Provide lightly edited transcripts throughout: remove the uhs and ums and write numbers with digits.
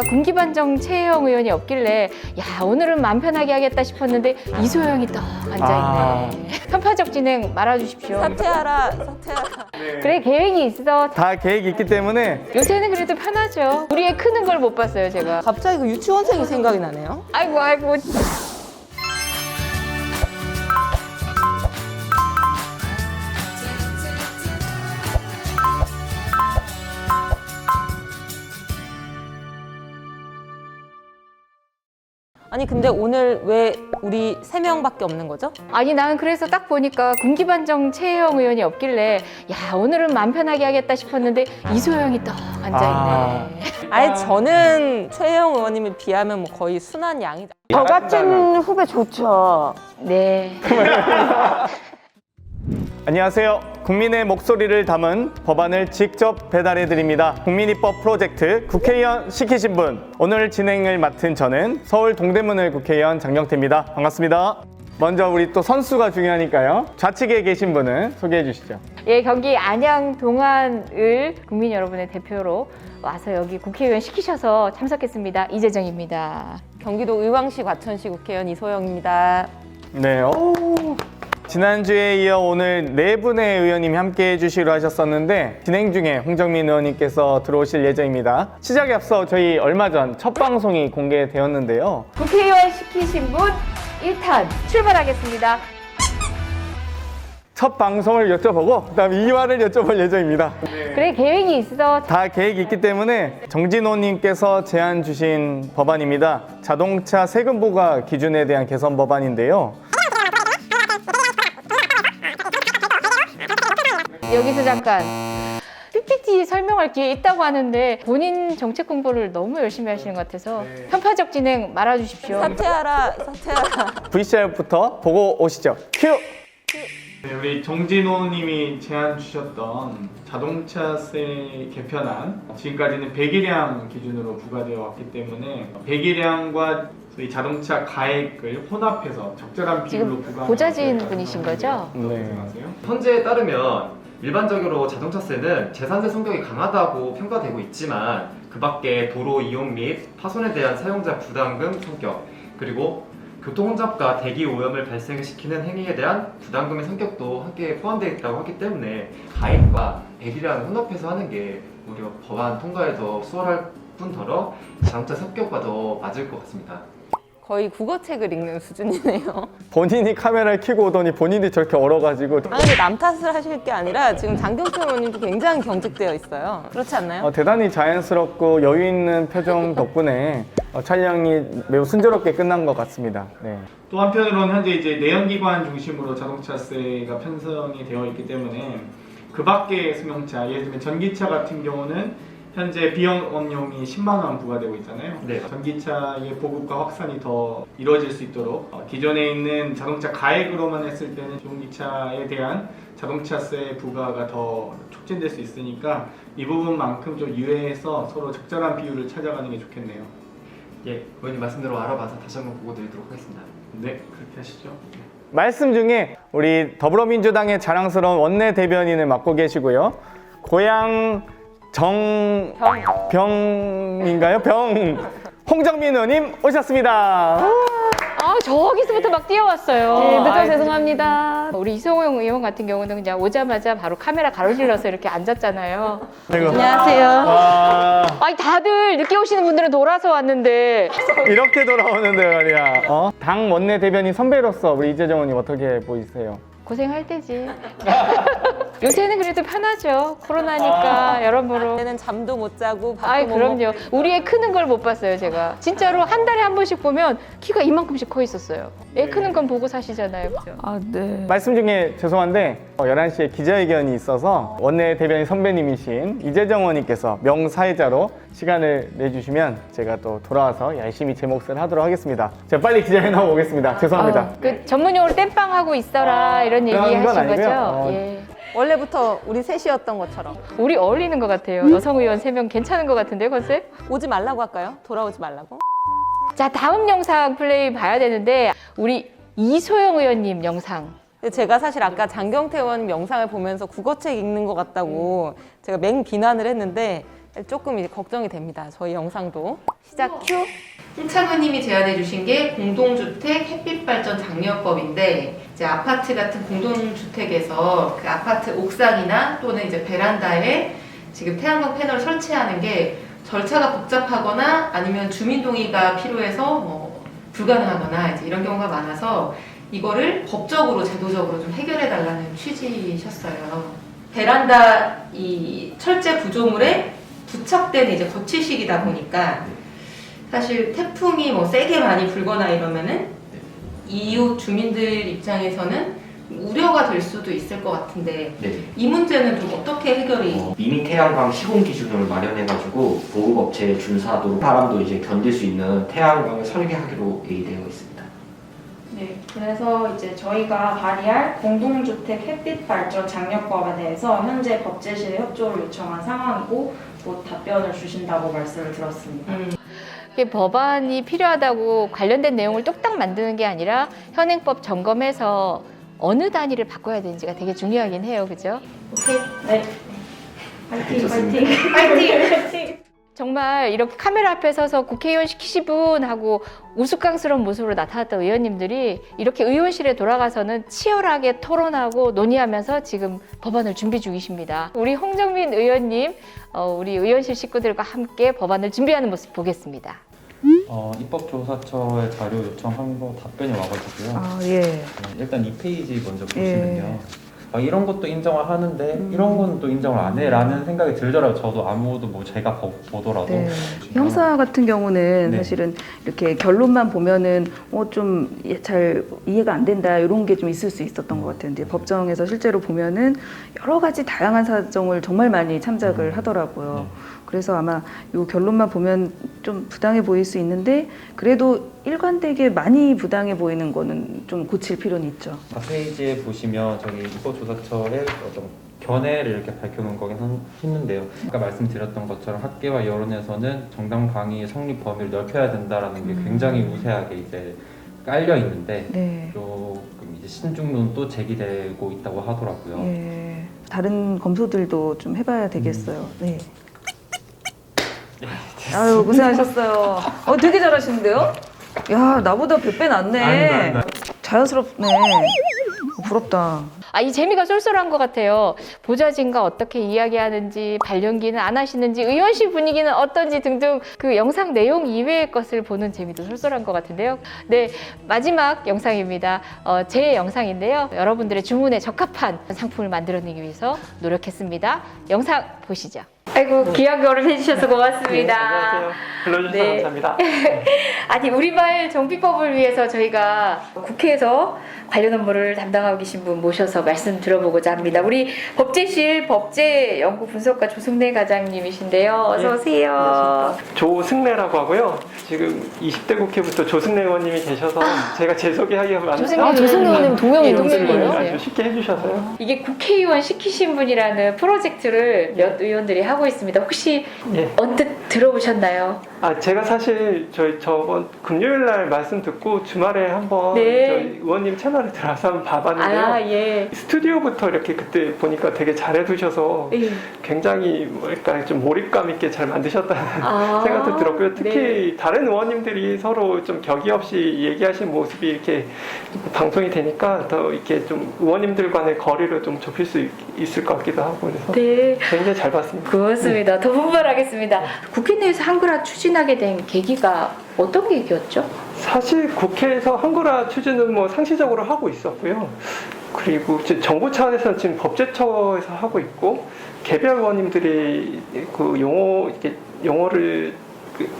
군기반정 최혜영 의원이 없길래 야 오늘은 마음 편하게 하겠다 싶었는데 이소영이 딱 앉아있네. 편파적 진행 말아주십시오. 사퇴하라. 그래 계획이 있어. 다 계획이 있기 때문에 요새는 그래도 편하죠. 우리 애 크는 걸 못 봤어요 제가. 갑자기 그 유치원생이 생각이 나네요. 아이고 아니 근데 오늘 왜 우리 3명밖에 없는 거죠? 아니 나는 그래서 딱 보니까 군기반정 최혜영 의원이 없길래 야 오늘은 마음 편하게 하겠다 싶었는데 이소영이 딱 앉아있네. 아니 저는 최혜영 의원님에 비하면 뭐 거의 순한 양이다. 저 같은 후배 좋죠. 네. 안녕하세요. 국민의 목소리를 담은 법안을 직접 배달해 드립니다. 국민입법 프로젝트 국회의원 시키신 분. 오늘 진행을 맡은 저는 서울 동대문을 국회의원 장경태입니다. 반갑습니다. 먼저 우리 또 선수가 중요하니까요. 좌측에 계신 분은 소개해 주시죠. 예, 경기 안양 동안을 국민 여러분의 대표로 와서 여기 국회의원 시키셔서 참석했습니다. 이재정입니다. 경기도 의왕시 과천시 국회의원 이소영입니다. 네. 지난주에 이어 오늘 네 분의 의원님이 함께 해주시기로 하셨었는데 진행 중에 홍정민 의원님께서 들어오실 예정입니다. 시작에 앞서 저희 얼마 전 첫 방송이 공개되었는데요. 국회의원 시키신 분 1탄 출발하겠습니다. 첫 방송을 여쭤보고 그다음 2화를 여쭤볼 예정입니다. 그래 계획이 있어. 다 계획이 있기 때문에 정진호님께서 제안 주신 법안입니다. 자동차 세금 부과 기준에 대한 개선 법안인데요. 여기서 잠깐 PPT 설명할 기회 있다고 하는데 본인 정책 공부를 너무 열심히 하시는 것 같아서 편파적 진행 말아주십시오. 사퇴하라. VCR부터 보고 오시죠. 큐! 네, 우리 정진호님이 제안 주셨던 자동차세 개편안 지금까지는 배기량 기준으로 부과되어 왔기 때문에 배기량과 저희 자동차 가액을 혼합해서 적절한 비율로 지금 부과하는 보좌진 분이신 거죠? 네. 현재에 따르면 일반적으로 자동차세는 재산세 성격이 강하다고 평가되고 있지만 그 밖에 도로 이용 및 파손에 대한 사용자 부담금 성격 그리고 교통 혼잡과 대기 오염을 발생시키는 행위에 대한 부담금의 성격도 함께 포함되어 있다고 하기 때문에 가액과 배기량을 혼합해서 하는 게 오히려 법안 통과에 더 수월할 뿐더러 자동차 성격과 더 맞을 것 같습니다. 거의 국어책을 읽는 수준이네요. 본인이 카메라를 켜고 오더니 본인이 저렇게 얼어가지고 아 근데 남 탓을 하실 게 아니라 지금 장경태 의원님도 굉장히 경직되어 있어요. 그렇지 않나요? 대단히 자연스럽고 여유 있는 표정 덕분에 촬영이 매우 순조롭게 끝난 것 같습니다. 네. 또 한편으로는 현재 이제 내연기관 중심으로 자동차세가 편성이 되어 있기 때문에 그 밖의 승용차, 예를 들면 전기차 같은 경우는 현재 비영업용이 10만 원 부과되고 있잖아요. 네. 전기차의 보급과 확산이 더 이루어질 수 있도록 기존에 있는 자동차 가액으로만 했을 때는 전기차에 대한 자동차세 부과가 더 촉진될 수 있으니까 이 부분만큼 좀 유예해서 서로 적절한 비율을 찾아가는 게 좋겠네요. 예, 의원님 말씀대로 알아봐서 다시 한번 보고 드리도록 하겠습니다. 네, 그렇게 하시죠. 말씀 중에 우리 더불어민주당의 자랑스러운 원내 대변인을 맡고 계시고요. 고향 정병인가요? 홍정민 의원님 오셨습니다. 아 저기서부터 막 뛰어왔어요. 네, 늦어 아이고. 죄송합니다. 우리 이소영 의원 같은 경우는 그냥 오자마자 바로 카메라 가로질러서 이렇게 앉았잖아요. 아이고. 안녕하세요. 와, 아니 다들 늦게 오시는 분들은 돌아서 왔는데 이렇게 돌아오는데 말이야. 당 원내 대변인 선배로서 우리 이재정 의원님 어떻게 보이세요? 고생할 때지. 요새는 그래도 편하죠. 코로나니까 여러모로. 그때는 잠도 못 자고 밥도 아이 못 그럼요. 먹고. 우리 애 크는 걸 못 봤어요 제가. 진짜로 한 달에 한 번씩 보면 키가 이만큼씩 커 있었어요. 애 크는 건 보고 사시잖아요. 그죠? 아, 네. 말씀 중에 죄송한데 11시에 기자회견이 있어서 원내 대변인 선배님이신 이재정 의원님께서 명사회자로 시간을 내주시면 제가 또 돌아와서 열심히 제 몫을 하도록 하겠습니다. 제가 빨리 기자회견 하고 오겠습니다. 죄송합니다. 그 전문용어로 땜빵하고 있어라 이런 얘기 그런 건 하신 거죠? 아니고요. 예. 원래부터 우리 셋이었던 것처럼 우리 어울리는 것 같아요. 여성 의원 3명 괜찮은 것 같은데 컨셉? 오지 말라고 할까요? 돌아오지 말라고? 자 다음 영상 플레이 봐야 되는데 우리 이소영 의원님 영상. 근데 제가 사실 아까 장경태 의원님 영상을 보면서 국어책 읽는 것 같다고 제가 맹 비난을 했는데 조금 이제 걱정이 됩니다. 저희 영상도. 시작 큐. 홍창호님이 제안해 주신 게 공동주택 햇빛발전 장려법인데 이제 아파트 같은 공동주택에서 그 아파트 옥상이나 또는 이제 베란다에 지금 태양광 패널을 설치하는 게 절차가 복잡하거나 아니면 주민 동의가 필요해서 뭐 불가능하거나 이제 이런 경우가 많아서 이거를 법적으로 제도적으로 좀 해결해 달라는 취지셨어요. 베란다 이 철제 구조물에 부착된 이제 거치식이다 보니까 사실 태풍이 뭐 세게 많이 불거나 이러면은 이웃 주민들 입장에서는 우려가 될 수도 있을 것 같은데 네. 이 문제는 좀 어떻게 해결이 미니 태양광 시공 기준을 마련해가지고 보급업체에 준사하도록 바람도 이제 견딜 수 있는 태양광을 설계하기로 얘기되어 있습니다. 네, 그래서 이제 저희가 발의할 공동주택 햇빛 발전 장려법에 대해서 현재 법제실에 협조를 요청한 상황이고 곧 답변을 주신다고 말씀을 들었습니다. 이게 법안이 필요하다고 관련된 내용을 뚝딱 만드는 게 아니라 현행법 점검해서 어느 단위를 바꿔야 되는지가 되게 중요하긴 해요. 그죠? 오케이, 네. 파이팅, 좋습니다. 파이팅, 파이팅. 정말 이렇게 카메라 앞에 서서 국회의원 시키시분 하고 우스꽝스러운 모습으로 나타났던 의원님들이 이렇게 의원실에 돌아가서는 치열하게 토론하고 논의하면서 지금 법안을 준비 중이십니다. 우리 홍정민 의원님, 우리 의원실 식구들과 함께 법안을 준비하는 모습 보겠습니다. 입법조사처에 자료 요청한 거 답변이 와가지고요. 아, 예. 일단 2페이지 먼저 보시면요. 이런 것도 인정을 하는데 이런 건 또 인정을 안 해라는 생각이 들더라고요. 저도 아무도 뭐 제가 보더라도. 네. 형사 같은 경우는 네. 사실은 이렇게 결론만 보면은 좀 잘 이해가 안 된다 이런 게 좀 있을 수 있었던 것 같아요. 근데 법정에서 실제로 보면은 여러 가지 다양한 사정을 정말 많이 참작을 하더라고요. 그래서 아마 이 결론만 보면 좀 부당해 보일 수 있는데 그래도 일관되게 많이 부당해 보이는 거는 좀 고칠 필요는 있죠. 4페이지에 보시면 저기 입법조사처의 어떤 견해를 이렇게 밝혀놓은 거긴 했는데요. 아까 말씀드렸던 것처럼 학계와 여론에서는 정당 강의 성립 범위를 넓혀야 된다라는 게 굉장히 우세하게 이제 깔려 있는데 네. 조금 이제 신중론도 제기되고 있다고 하더라고요. 예. 다른 검소들도 좀 해봐야 되겠어요. 네. 아유 고생하셨어요. 되게 잘하시는데요? 야 나보다 100배 낫네. 자연스럽네. 부럽다. 이 재미가 쏠쏠한 것 같아요. 보좌진과 어떻게 이야기하는지, 발령기는 안 하시는지, 의원실 분위기는 어떤지 등등 그 영상 내용 이외의 것을 보는 재미도 쏠쏠한 것 같은데요. 네, 마지막 영상입니다. 제 영상인데요. 여러분들의 주문에 적합한 상품을 만들어내기 위해서 노력했습니다. 영상 보시죠. 아이고 귀한 걸음 해주셔서 고맙습니다. 안녕하세요. 불러주셔서 네. 감사합니다. 아니 우리말 정비법을 위해서 저희가 국회에서 관련 업무를 담당하고 계신 분 모셔서 말씀 들어보고자 합니다. 우리 법제실 법제연구분석과 조승래 과장님이신데요. 어서 오세요. 조승래라고 하고요. 지금 20대 국회부터 조승래 의원님이 계셔서 제가 제 소개하기가 많아요. 조승래 의원님 동명이인이세요? 아주 쉽게 해주셔서요. 이게 국회의원 시키신 분이라는 프로젝트를 몇 의원들이 하고 있습니다. 혹시 예. 언뜻 들어보셨나요? 제가 사실 저번 금요일 날 말씀 듣고 주말에 한번 네. 저희 의원님 채널에 들어가서 한번 봐봤는데요. 예. 스튜디오부터 이렇게 그때 보니까 되게 잘해두셔서 예. 굉장히 뭐랄까 좀 몰입감 있게 잘 만드셨다는 생각도 들었고요. 특히 다른 의원님들이 서로 좀 격의 없이 얘기하신 모습이 이렇게 방송이 되니까 더 이렇게 좀 의원님들 간의 거리를 좀 좁힐 수 있을 것 같기도 하고 그래서 네. 굉장히 잘 봤습니다. 고맙습니다. 더 분발하겠습니다. 국회 내에서 한글화 추진하게 된 계기가 어떤 계기였죠? 사실 국회에서 한글화 추진은 뭐 상시적으로 하고 있었고요. 그리고 정부 차원에서는 지금 법제처에서 하고 있고 개별 의원님들이 그 용어를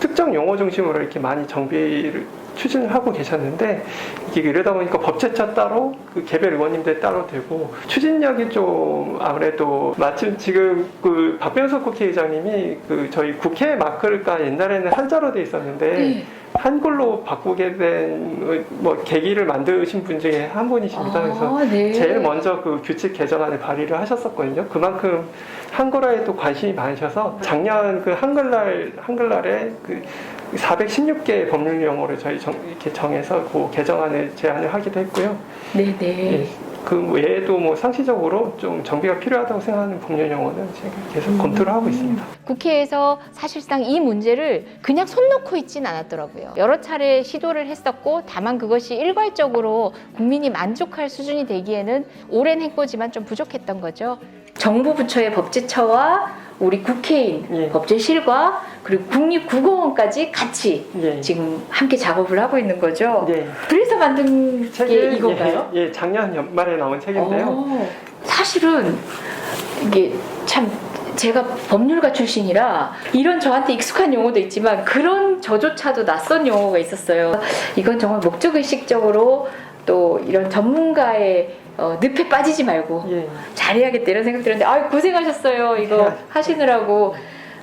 특정 용어 중심으로 이렇게 많이 정비를 추진을 하고 계셨는데 이게 이러다 보니까 법제처 따로 그 개별 의원님들 따로 되고 추진력이 좀 아무래도 마침 지금 그 박병석 국회의장님이 그 저희 국회 마크가 옛날에는 한자로 돼 있었는데 한글로 바꾸게 된 뭐 계기를 만드신 분 중에 한 분이십니다. 그래서 네. 제일 먼저 그 규칙 개정안을 발의를 하셨었거든요. 그만큼 한글화에도 관심이 많으셔서 작년 그 한글날에 그 416개 법률 용어를 저희 이렇게 정해서 그 개정안을 제안을 하기도 했고요. 네네. 예, 그 외에도 뭐 상시적으로 좀 정비가 필요하다고 생각하는 법률 용어는 제가 계속 검토를 하고 있습니다. 국회에서 사실상 이 문제를 그냥 손 놓고 있진 않았더라고요. 여러 차례 시도를 했었고 다만 그것이 일괄적으로 국민이 만족할 수준이 되기에는 오랜 행보지만 좀 부족했던 거죠. 정부 부처의 법제처와 우리 국회인, 예. 법제실과 그리고 국립국어원까지 같이 예. 지금 함께 작업을 하고 있는 거죠. 네. 그래서 만든 게 책이 이건가요? 예, 작년 연말에 나온 책인데요. 사실은 이게 참 제가 법률가 출신이라 이런 저한테 익숙한 용어도 있지만 그런 저조차도 낯선 용어가 있었어요. 이건 정말 목적의식적으로 또 이런 전문가의 늪에 빠지지 말고 예. 잘해야겠다 이런 생각 들었는데 아유 고생하셨어요. 이거 하시느라고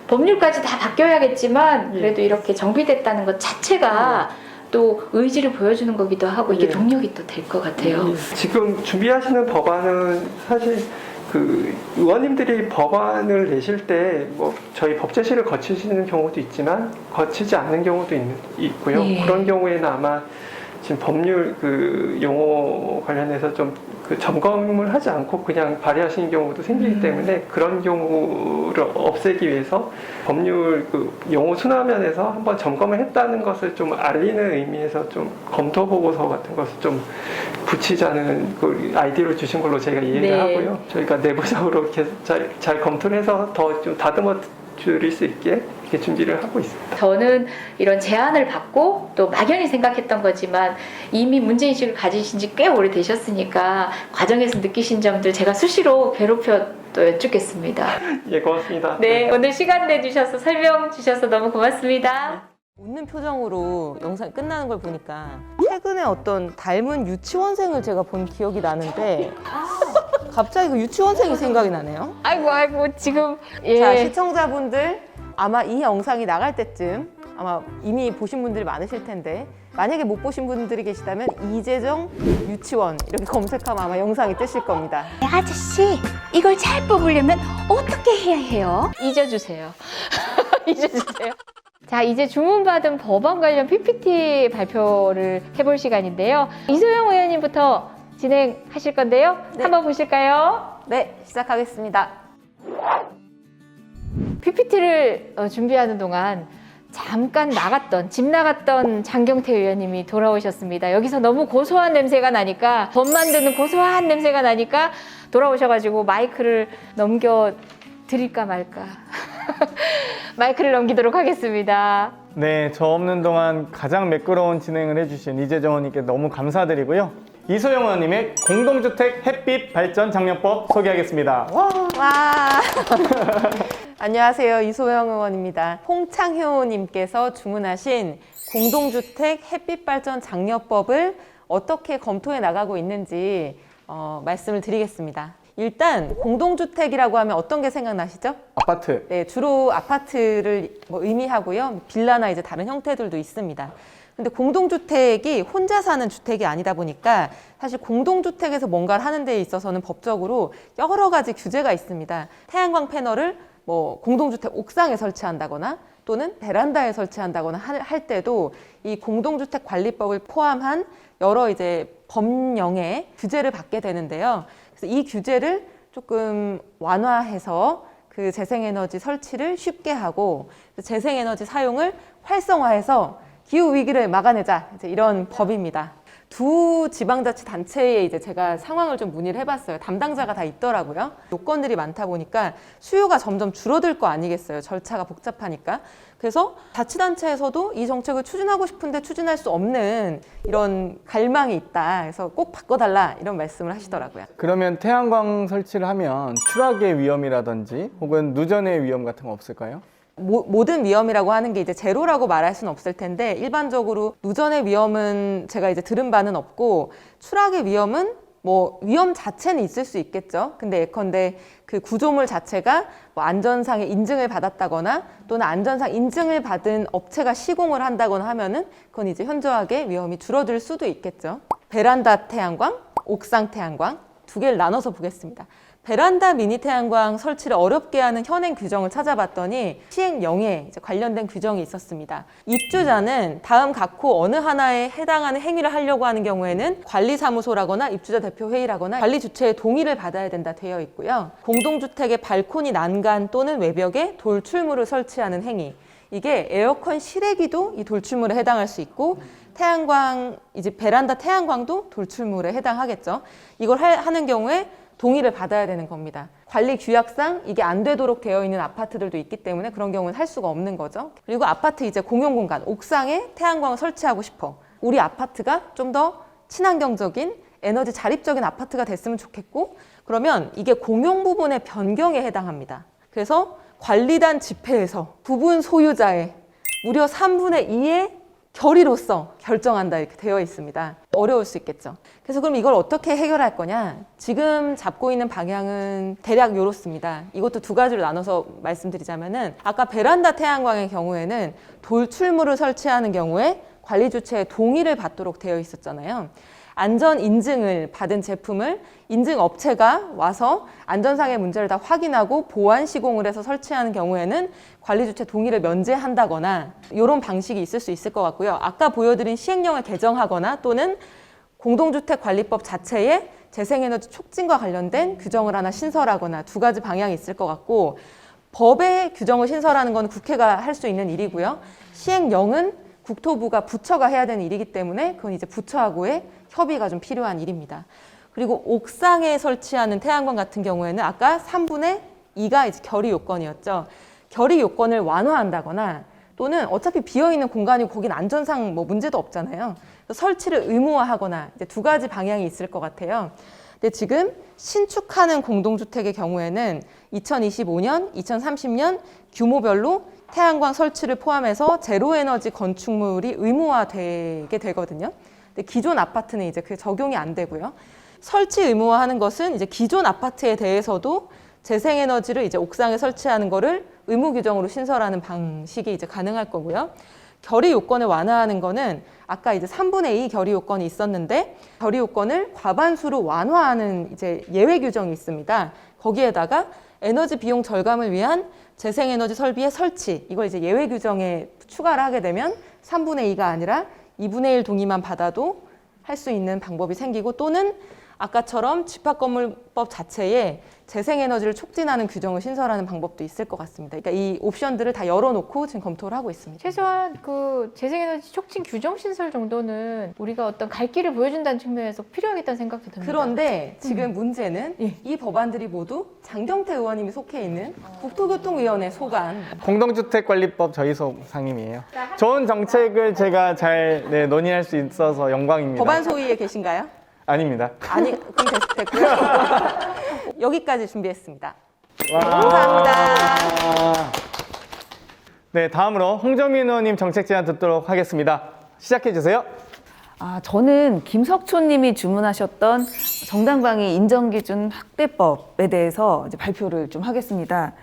법률까지 다 바뀌어야겠지만 그래도 이렇게 정비됐다는 것 자체가 또 의지를 보여주는 거기도 하고 이게 예. 동력이 또 될 것 같아요. 지금 준비하시는 법안은 사실 그 의원님들이 법안을 내실 때 뭐 저희 법제실을 거치시는 경우도 있지만 거치지 않는 경우도 있고요. 예. 그런 경우에는 아마 지금 법률 그 용어 관련해서 좀 그 점검을 하지 않고 그냥 발의하시는 경우도 생기기 때문에 그런 경우를 없애기 위해서 법률 그 용어 순화면에서 한번 점검을 했다는 것을 좀 알리는 의미에서 좀 검토 보고서 같은 것을 좀 붙이자는 그 아이디어를 주신 걸로 제가 이해를 네. 하고요. 저희가 내부적으로 계속 잘 검토를 해서 더 좀 다듬어 드릴 수 있게 이렇게 준비를 하고 있습니다. 저는 이런 제안을 받고 또 막연히 생각했던 거지만 이미 문제인식을 가지신 지 꽤 오래되셨으니까 과정에서 느끼신 점들 제가 수시로 괴롭혀 또 여쭙겠습니다. 예, 고맙습니다. 네, 오늘 시간 내주셔서 설명 주셔서 너무 고맙습니다. 웃는 표정으로 영상이 끝나는 걸 보니까 최근에 어떤 닮은 유치원생을 제가 본 기억이 나는데 갑자기 그 유치원생이 생각이 나네요. 아이고 지금 자, 시청자분들 아마 이 영상이 나갈 때쯤 아마 이미 보신 분들이 많으실 텐데 만약에 못 보신 분들이 계시다면 이재정 유치원 이렇게 검색하면 아마 영상이 뜨실 겁니다. 아저씨, 이걸 잘 뽑으려면 어떻게 해야 해요? 잊어주세요. 잊어주세요. 자, 이제 주문받은 법안 관련 PPT 발표를 해볼 시간인데요. 이소영 의원님부터 진행하실 건데요. 네. 한번 보실까요? 네, 시작하겠습니다. PPT를 준비하는 동안 잠깐 집 나갔던 장경태 의원님이 돌아오셨습니다. 여기서 너무 고소한 냄새가 나니까, 법 만드는 고소한 냄새가 나니까 돌아오셔가지고 마이크를 넘겨드릴까 말까. 마이크를 넘기도록 하겠습니다. 네, 저 없는 동안 가장 매끄러운 진행을 해주신 이재정 의원님께 너무 감사드리고요. 이소영 의원님의 공동주택 햇빛 발전 장려법 소개하겠습니다. 와. 안녕하세요. 이소영 의원입니다. 홍창효님께서 주문하신 공동주택 햇빛발전 장려법을 어떻게 검토해 나가고 있는지 말씀을 드리겠습니다. 일단 공동주택이라고 하면 어떤 게 생각나시죠? 아파트. 네, 주로 아파트를 의미하고요. 빌라나 이제 다른 형태들도 있습니다. 근데 공동주택이 혼자 사는 주택이 아니다 보니까 사실 공동주택에서 뭔가를 하는 데 있어서는 법적으로 여러 가지 규제가 있습니다. 태양광 패널을 공동주택 옥상에 설치한다거나 또는 베란다에 설치한다거나 할 때도 이 공동주택 관리법을 포함한 여러 이제 법령의 규제를 받게 되는데요. 그래서 이 규제를 조금 완화해서 그 재생에너지 설치를 쉽게 하고 재생에너지 사용을 활성화해서 기후 위기를 막아내자, 이제 이런 법입니다. 두 지방자치단체에 이제 제가 상황을 좀 문의를 해봤어요. 담당자가 다 있더라고요. 요건들이 많다 보니까 수요가 점점 줄어들 거 아니겠어요. 절차가 복잡하니까. 그래서 자치단체에서도 이 정책을 추진하고 싶은데 추진할 수 없는 이런 갈망이 있다. 그래서 꼭 바꿔달라 이런 말씀을 하시더라고요. 그러면 태양광 설치를 하면 추락의 위험이라든지 혹은 누전의 위험 같은 거 없을까요? 모든 위험이라고 하는 게 이제 제로라고 말할 수는 없을 텐데 일반적으로 누전의 위험은 제가 이제 들은 바는 없고 추락의 위험은 위험 자체는 있을 수 있겠죠. 근데 예컨대 그 구조물 자체가 안전상의 인증을 받았다거나 또는 안전상 인증을 받은 업체가 시공을 한다거나 하면은 그건 이제 현저하게 위험이 줄어들 수도 있겠죠. 베란다 태양광, 옥상 태양광 두 개를 나눠서 보겠습니다. 베란다 미니 태양광 설치를 어렵게 하는 현행 규정을 찾아봤더니 시행령에 이제 관련된 규정이 있었습니다. 입주자는 다음 각호 어느 하나에 해당하는 행위를 하려고 하는 경우에는 관리사무소라거나 입주자 대표회의라거나 관리 주체의 동의를 받아야 된다 되어 있고요. 공동주택의 발코니 난간 또는 외벽에 돌출물을 설치하는 행위, 이게 에어컨 실외기도 이 돌출물에 해당할 수 있고 태양광, 이제 베란다 태양광도 돌출물에 해당하겠죠. 이걸 하는 경우에 동의를 받아야 되는 겁니다. 관리 규약상 이게 안 되도록 되어 있는 아파트들도 있기 때문에 그런 경우는 할 수가 없는 거죠. 그리고 아파트 이제 공용 공간, 옥상에 태양광을 설치하고 싶어. 우리 아파트가 좀 더 친환경적인 에너지 자립적인 아파트가 됐으면 좋겠고, 그러면 이게 공용 부분의 변경에 해당합니다. 그래서 관리단 집회에서 부분 소유자의 무려 3분의 2의 결의로서 결정한다 이렇게 되어 있습니다. 어려울 수 있겠죠. 그래서 그럼 이걸 어떻게 해결할 거냐? 지금 잡고 있는 방향은 대략 이렇습니다. 이것도 두 가지로 나눠서 말씀드리자면은 아까 베란다 태양광의 경우에는 돌출물을 설치하는 경우에 관리 주체의 동의를 받도록 되어 있었잖아요. 안전 인증을 받은 제품을 인증 업체가 와서 안전상의 문제를 다 확인하고 보안 시공을 해서 설치하는 경우에는 관리 주체 동의를 면제한다거나 이런 방식이 있을 수 있을 것 같고요. 아까 보여드린 시행령을 개정하거나 또는 공동주택관리법 자체에 재생에너지 촉진과 관련된 규정을 하나 신설하거나 두 가지 방향이 있을 것 같고, 법의 규정을 신설하는 건 국회가 할 수 있는 일이고요. 시행령은 국토부가 부처가 해야 되는 일이기 때문에 그건 이제 부처하고의 협의가 좀 필요한 일입니다. 그리고 옥상에 설치하는 태양광 같은 경우에는 아까 3분의 2가 이제 결의 요건이었죠. 결의 요건을 완화한다거나 또는 어차피 비어있는 공간이고 거긴 안전상 뭐 문제도 없잖아요. 설치를 의무화하거나 이제 두 가지 방향이 있을 것 같아요. 근데 지금 신축하는 공동주택의 경우에는 2025년, 2030년 규모별로 태양광 설치를 포함해서 제로에너지 건축물이 의무화되게 되거든요. 근데 기존 아파트는 이제 그게 적용이 안 되고요. 설치 의무화하는 것은 이제 기존 아파트에 대해서도 재생에너지를 이제 옥상에 설치하는 거를 의무 규정으로 신설하는 방식이 이제 가능할 거고요. 결의 요건을 완화하는 거는 아까 이제 3분의 2 결의 요건이 있었는데 결의 요건을 과반수로 완화하는 이제 예외 규정이 있습니다. 거기에다가 에너지 비용 절감을 위한 재생에너지 설비의 설치, 이걸 이제 예외 규정에 추가를 하게 되면 3분의 2가 아니라 2분의 1 동의만 받아도 할 수 있는 방법이 생기고, 또는 아까처럼 집합건물법 자체에 재생에너지를 촉진하는 규정을 신설하는 방법도 있을 것 같습니다. 그러니까 이 옵션들을 다 열어놓고 지금 검토를 하고 있습니다. 최소한 그 재생에너지 촉진 규정 신설 정도는 우리가 어떤 갈 길을 보여준다는 측면에서 필요하겠다는 생각도 듭니다. 그런데 지금 문제는 이 법안들이 모두 장경태 의원님이 속해 있는 국토교통위원회 소관 공동주택관리법 저희소 상임이에요. 좋은 정책을 제가 잘 논의할 수 있어서 영광입니다. 법안 소위에 계신가요? 아닙니다. 아니, 그럼 됐고요. 여기까지 준비했습니다. 와. 감사합니다. 네, 다음으로 홍정민 의원님 정책 제안 듣도록 하겠습니다. 시작해 주세요. 저는 김석촌 님이 주문하셨던 정당방위 인정기준 확대법에 대해서 이제 발표를 좀 하겠습니다.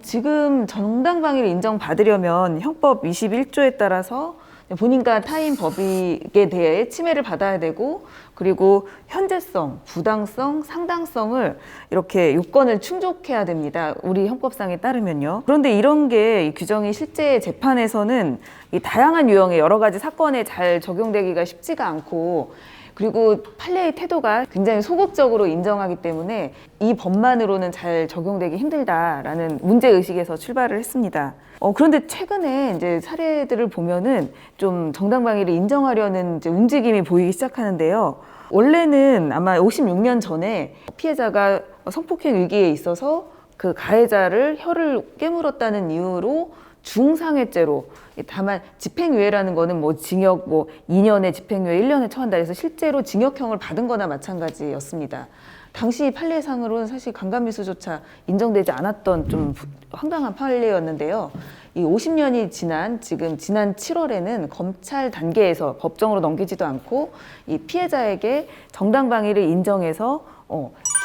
지금 정당방위를 인정받으려면 형법 21조에 따라서 본인과 타인 법익에 대해 침해를 받아야 되고, 그리고 현재성, 부당성, 상당성을 이렇게 요건을 충족해야 됩니다. 우리 형법상에 따르면요. 그런데 이런 게 이 규정이 실제 재판에서는 이 다양한 유형의 여러 가지 사건에 잘 적용되기가 쉽지가 않고, 그리고 판례의 태도가 굉장히 소극적으로 인정하기 때문에 이 법만으로는 잘 적용되기 힘들다라는 문제의식에서 출발을 했습니다. 그런데 최근에 이제 사례들을 보면은 좀 정당방위를 인정하려는 이제 움직임이 보이기 시작하는데요. 원래는 아마 56년 전에 피해자가 성폭행 위기에 있어서 그 가해자를 혀를 깨물었다는 이유로 중상해죄로, 다만 집행유예라는 거는 뭐 징역 2년에 집행유예 1년에 처한다 해서 실제로 징역형을 받은 거나 마찬가지였습니다. 당시 판례상으로는 사실 강간미수조차 인정되지 않았던 좀 황당한 판례였는데요. 이 50년이 지난 지난 7월에는 검찰 단계에서 법정으로 넘기지도 않고 이 피해자에게 정당방위를 인정해서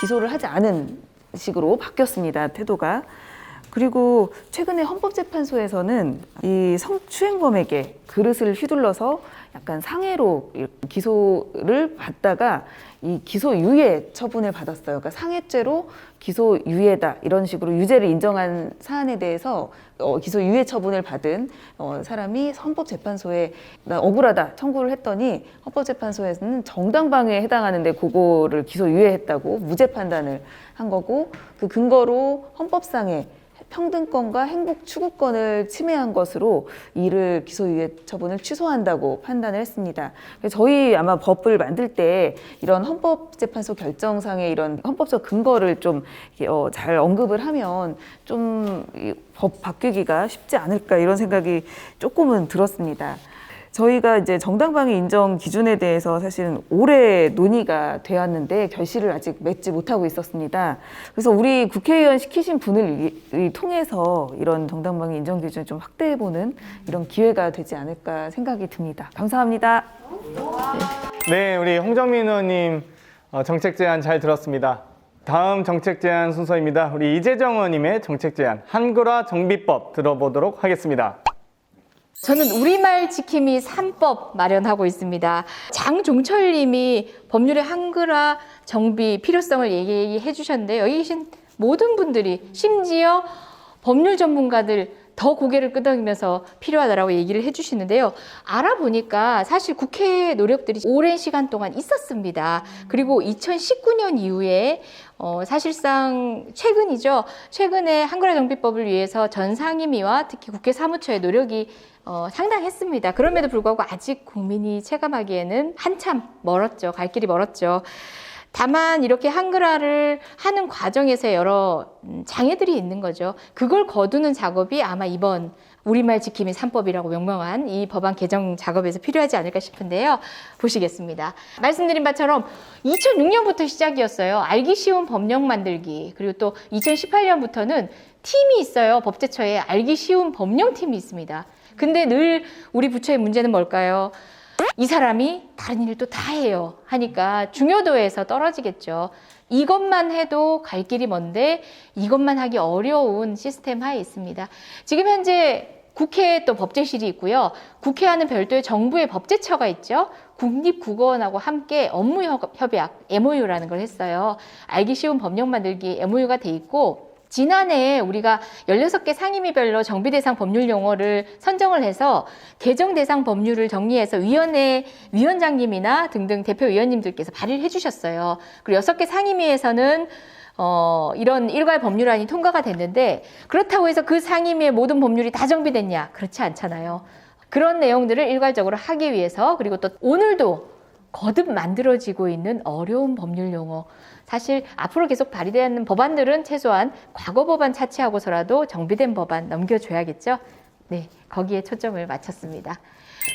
기소를 하지 않은 식으로 바뀌었습니다. 태도가. 그리고 최근에 헌법재판소에서는 이 성추행범에게 그릇을 휘둘러서 약간 상해로 기소를 받다가 이 기소유예 처분을 받았어요. 그러니까 상해죄로 기소유예다 이런 식으로 유죄를 인정한 사안에 대해서 기소유예 처분을 받은 사람이 헌법재판소에 나 억울하다 청구를 했더니 헌법재판소에서는 정당방위에 해당하는데 그거를 기소유예했다고 무죄 판단을 한 거고 그 근거로 헌법상의 평등권과 행복 추구권을 침해한 것으로 이를 기소유예 처분을 취소한다고 판단을 했습니다. 그래서 저희 아마 법을 만들 때 이런 헌법재판소 결정상의 이런 헌법적 근거를 좀 잘 언급을 하면 좀 법 바뀌기가 쉽지 않을까 이런 생각이 조금은 들었습니다. 저희가 이제 정당방위 인정 기준에 대해서 사실은 오래 논의가 되었는데 결실을 아직 맺지 못하고 있었습니다. 그래서 우리 국회의원 시키신 분을 통해서 이런 정당방위 인정 기준을 좀 확대해보는 이런 기회가 되지 않을까 생각이 듭니다. 감사합니다. 네, 우리 홍정민 의원님 정책 제안 잘 들었습니다. 다음 정책 제안 순서입니다. 우리 이재정 의원님의 정책 제안 한글화 정비법 들어보도록 하겠습니다. 저는 우리말 지킴이 3법 마련하고 있습니다. 장종철 님이 법률의 한글화 정비 필요성을 얘기해 주셨는데요. 여기 계신 모든 분들이 심지어 법률 전문가들 더 고개를 끄덕이면서 필요하다라고 얘기를 해주시는데요. 알아보니까 사실 국회의 노력들이 오랜 시간 동안 있었습니다. 그리고 2019년 이후에 사실상 최근이죠. 최근에 한글화 정비법을 위해서 전 상임위와 특히 국회 사무처의 노력이 상당했습니다. 그럼에도 불구하고 아직 국민이 체감하기에는 한참 멀었죠. 갈 길이 멀었죠. 다만 이렇게 한글화를 하는 과정에서 여러 장애들이 있는 거죠. 그걸 거두는 작업이 아마 이번 우리말 지킴이 3법이라고 명명한 이 법안 개정 작업에서 필요하지 않을까 싶은데요. 보시겠습니다. 말씀드린 바처럼 2006년부터 시작이었어요. 알기 쉬운 법령 만들기. 그리고 또 2018년부터는 팀이 있어요. 법제처에 알기 쉬운 법령팀이 있습니다. 근데 늘 우리 부처의 문제는 뭘까요? 이 사람이 다른 일을 또 다 해요 하니까 중요도에서 떨어지겠죠. 이것만 해도 갈 길이 먼데 이것만 하기 어려운 시스템 하에 있습니다. 지금 현재 국회에 또 법제실이 있고요. 국회와는 별도의 정부의 법제처가 있죠. 국립국어원하고 함께 업무 협약 MOU라는 걸 했어요. 알기 쉬운 법령 만들기 MOU가 돼 있고 지난해 우리가 16개 상임위별로 정비 대상 법률 용어를 선정을 해서 개정 대상 법률을 정리해서 위원회 위원장님이나 등등 대표위원님들께서 발의를 해주셨어요. 그리고 6개 상임위에서는 이런 일괄 법률안이 통과가 됐는데 그렇다고 해서 그 상임위의 모든 법률이 다 정비됐냐? 그렇지 않잖아요. 그런 내용들을 일괄적으로 하기 위해서 그리고 또 오늘도 거듭 만들어지고 있는 어려운 법률 용어 사실 앞으로 계속 발의되는 법안들은 최소한 과거 법안 차치하고서라도 정비된 법안 넘겨줘야겠죠. 네, 거기에 초점을 맞췄습니다.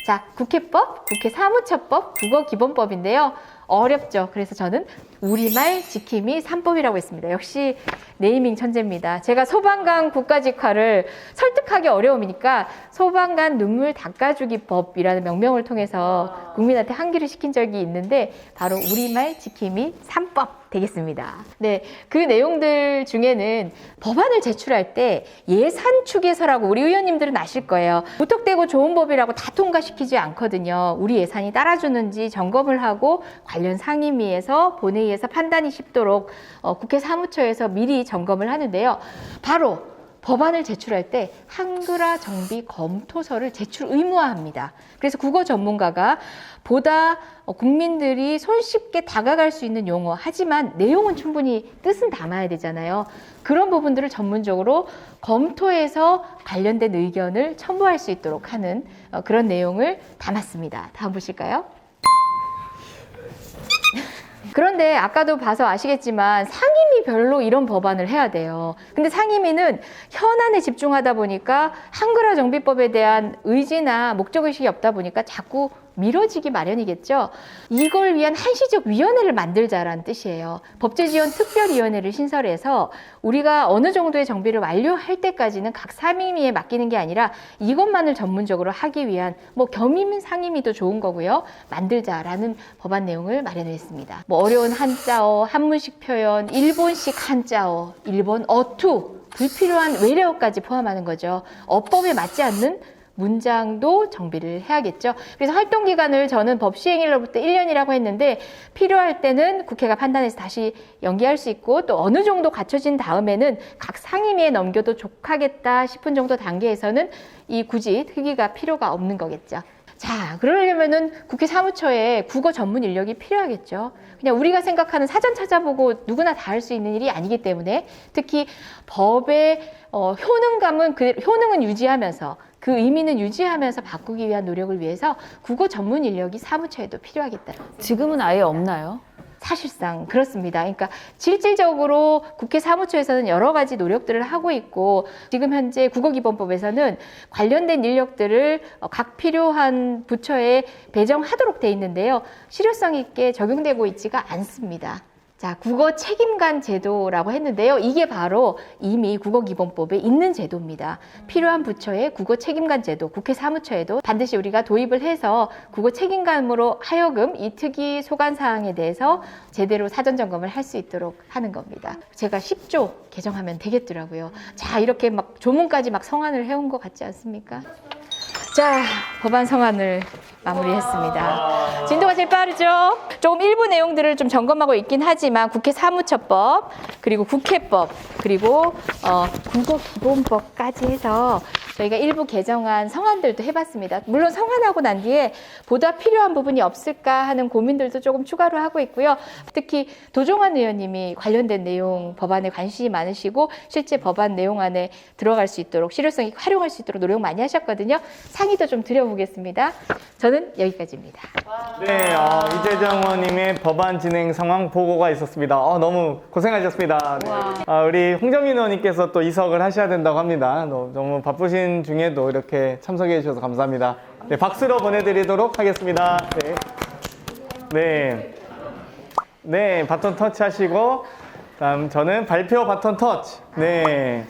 자, 국회법, 국회 사무처법, 국어기본법인데요. 어렵죠. 그래서 저는 우리말 지킴이 3법이라고 했습니다. 역시 네이밍 천재입니다. 제가 소방관 국가직화를 설득하기 어려움이니까 소방관 눈물 닦아주기 법이라는 명명을 통해서 국민한테 항기를 시킨 적이 있는데 바로 우리말 지킴이 3법 되겠습니다. 네, 그 내용들 중에는 법안을 제출할 때 예산 축에서라고 우리 의원님들은 아실 거예요. 무턱대고 좋은 법이라고 다 통과시키지 않거든요. 우리 예산이 따라주는지 점검을 하고 관련 상임위에서 본회의에서 판단이 쉽도록 국회 사무처에서 미리 점검을 하는데요. 바로 법안을 제출할 때 한글화 정비 검토서를 제출 의무화합니다. 그래서 국어 전문가가 보다 국민들이 손쉽게 다가갈 수 있는 용어, 하지만 내용은 충분히 뜻은 담아야 되잖아요. 그런 부분들을 전문적으로 검토해서 관련된 의견을 첨부할 수 있도록 하는 그런 내용을 담았습니다. 다음 보실까요? 그런데 아까도 봐서 아시겠지만 상임위별로 이런 법안을 해야 돼요. 근데 상임위는 현안에 집중하다 보니까 한글화 정비법에 대한 의지나 목적의식이 없다 보니까 자꾸 미뤄지기 마련이겠죠. 이걸 위한 한시적 위원회를 만들자라는 뜻이에요. 법제지원특별위원회를 신설해서 우리가 어느 정도의 정비를 완료할 때까지는 각 상임위에 맡기는 게 아니라 이것만을 전문적으로 하기 위한 겸임 상임위도 좋은 거고요. 만들자라는 법안 내용을 마련했습니다. 어려운 한자어, 한문식 표현, 일본식 한자어, 일본 어투 불필요한 외래어까지 포함하는 거죠. 어법에 맞지 않는 문장도 정비를 해야겠죠. 그래서 활동 기간을 저는 법 시행일로부터 1년이라고 했는데 필요할 때는 국회가 판단해서 다시 연기할 수 있고 또 어느 정도 갖춰진 다음에는 각 상임위에 넘겨도 족하겠다 싶은 정도 단계에서는 이 굳이 특위가 필요가 없는 거겠죠. 자, 그러려면은 국회 사무처에 국어 전문 인력이 필요하겠죠. 그냥 우리가 생각하는 사전 찾아보고 누구나 다 할 수 있는 일이 아니기 때문에 특히 법의 효능은 유지하면서 그 의미는 유지하면서 바꾸기 위한 노력을 위해서 국어 전문 인력이 사무처에도 필요하겠다. 지금은 아예 없나요? 사실상 그렇습니다. 그러니까 실질적으로 국회 사무처에서는 여러 가지 노력들을 하고 있고 지금 현재 국어기본법에서는 관련된 인력들을 각 필요한 부처에 배정하도록 돼 있는데요. 실효성 있게 적용되고 있지가 않습니다. 자, 국어 책임관 제도라고 했는데요. 이게 바로 이미 국어기본법에 있는 제도입니다. 필요한 부처의 국어 책임관 제도, 국회 사무처에도 반드시 우리가 도입을 해서 국어 책임관으로 하여금 이 특위 소관 사항에 대해서 제대로 사전 점검을 할 수 있도록 하는 겁니다. 제가 10조 개정하면 되겠더라고요. 자, 이렇게 막 조문까지 막 성안을 해온 것 같지 않습니까? 자, 법안 성안을 마무리했습니다. 진도가 제일 빠르죠? 조금 일부 내용들을 좀 점검하고 있긴 하지만 국회 사무처법, 그리고 국회법, 그리고 국어기본법까지 해서 저희가 일부 개정안 성안들도 해봤습니다. 물론 성안하고 난 뒤에 보다 필요한 부분이 없을까 하는 고민들도 조금 추가로 하고 있고요. 특히 도종환 의원님이 관련된 내용 법안에 관심이 많으시고 실제 법안 내용 안에 들어갈 수 있도록 실효성 있게 활용할 수 있도록 노력 많이 하셨거든요. 상의도 좀 드려보겠습니다. 저는 여기까지입니다. 네, 이재정 의원님의 법안 진행 상황 보고가 있었습니다. 너무 고생하셨습니다. 네. 우리 홍정민 의원님께서 또 이석을 하셔야 된다고 합니다. 너무 바쁘신 중에도 이렇게 참석해 주셔서 감사합니다. 네, 박수로 보내드리도록 하겠습니다. 네. 네. 네, 바톤 터치 하시고, 다음 저는 발표 바톤 터치. 네.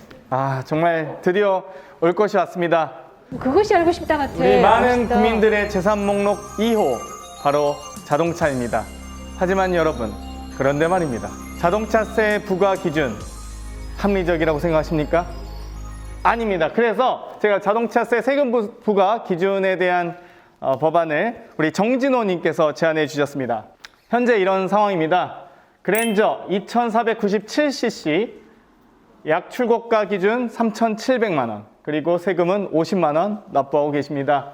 정말 드디어 올 것이 왔습니다. 그것이 알고 싶다 같아. 우리 많은 국민들의 재산 목록 2호, 바로 자동차입니다. 하지만 여러분, 그런데 말입니다. 자동차세 부과 기준, 합리적이라고 생각하십니까? 아닙니다. 그래서 제가 자동차세 세금 부과 기준에 대한 법안을 우리 정진호님께서 제안해 주셨습니다. 현재 이런 상황입니다. 그랜저 2497cc 약 출고가 기준 3,700만 원, 그리고 세금은 50만 원 납부하고 계십니다.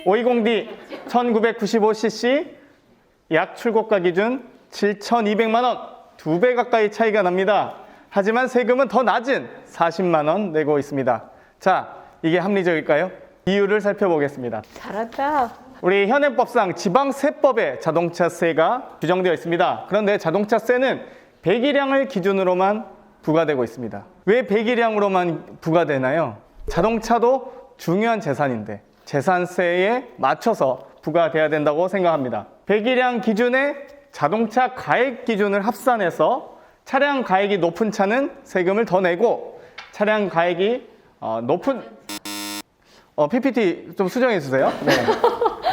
520D 1995cc 약 출고가 기준 7,200만 원, 2배 가까이 차이가 납니다. 하지만 세금은 더 낮은 40만 원 내고 있습니다. 자, 이게 합리적일까요? 이유를 살펴보겠습니다. 잘한다. 우리 현행법상 지방세법에 자동차세가 규정되어 있습니다. 그런데 자동차세는 배기량을 기준으로만 부과되고 있습니다. 왜 배기량으로만 부과되나요? 자동차도 중요한 재산인데 재산세에 맞춰서 부과돼야 된다고 생각합니다. 배기량 기준에 자동차 가액 기준을 합산해서 차량 가액이 높은 차는 세금을 더 내고 차량 가액이 높은 PPT 좀 수정해 주세요. 네.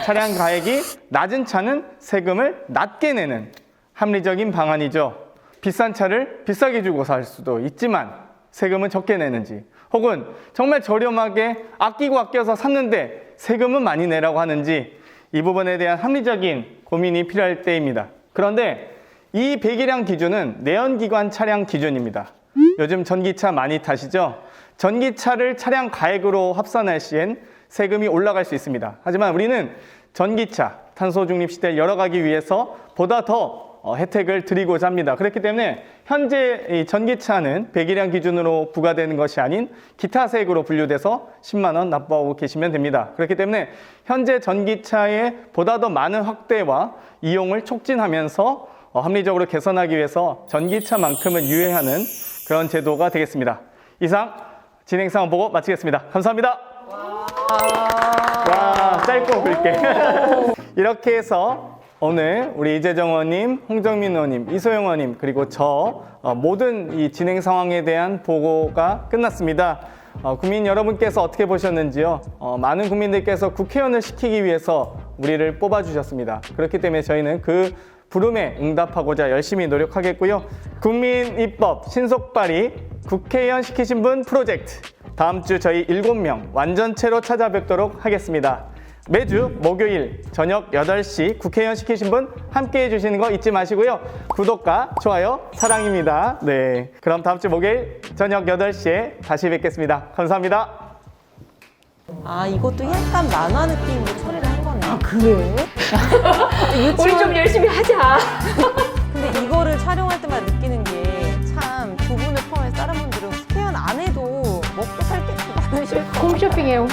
차량 가액이 낮은 차는 세금을 낮게 내는 합리적인 방안이죠. 비싼 차를 비싸게 주고 살 수도 있지만 세금은 적게 내는지, 혹은 정말 저렴하게 아껴서 샀는데 세금은 많이 내라고 하는지, 이 부분에 대한 합리적인 고민이 필요할 때입니다. 그런데 이 배기량 기준은 내연기관 차량 기준입니다. 요즘 전기차 많이 타시죠? 전기차를 차량 가액으로 합산할 시엔 세금이 올라갈 수 있습니다. 하지만 우리는 전기차, 탄소 중립 시대를 열어가기 위해서 보다 더 혜택을 드리고자 합니다. 그렇기 때문에 현재 이 전기차는 배기량 기준으로 부과되는 것이 아닌 기타세액으로 분류돼서 10만 원 납부하고 계시면 됩니다. 그렇기 때문에 현재 전기차의 보다 더 많은 확대와 이용을 촉진하면서 합리적으로 개선하기 위해서 전기차만큼은 유예하는 그런 제도가 되겠습니다. 이상 진행 상황 보고 마치겠습니다. 감사합니다. 와, 짧고 굵게. 이렇게 해서 오늘 우리 이재정 의원님, 홍정민 의원님, 이소영 의원님, 그리고 저 모든 이 진행 상황에 대한 보고가 끝났습니다. 국민 여러분께서 어떻게 보셨는지요? 많은 국민들께서 국회의원을 시키기 위해서 우리를 뽑아주셨습니다. 그렇기 때문에 저희는 그 부름에 응답하고자 열심히 노력하겠고요. 국민입법 신속 발의 국회의원 시키신 분 프로젝트. 다음 주 저희 7명 완전체로 찾아뵙도록 하겠습니다. 매주 목요일 저녁 8시 국회의원 시키신 분 함께 해주시는 거 잊지 마시고요. 구독과 좋아요 사랑입니다. 네, 그럼 다음 주 목요일 저녁 8시에 다시 뵙겠습니다. 감사합니다. 아, 이것도 약간 만화 느낌으로 처리를 한 거네. 아, 그래? 우리 좀 열심히 하자. 근데 이거를 촬영할 때마다 느끼는 게 참 두 분을 포함해서 다른 분들은 국회의원 안 해도 먹고 살 게 많으실 것 같아요. 홈쇼핑해요.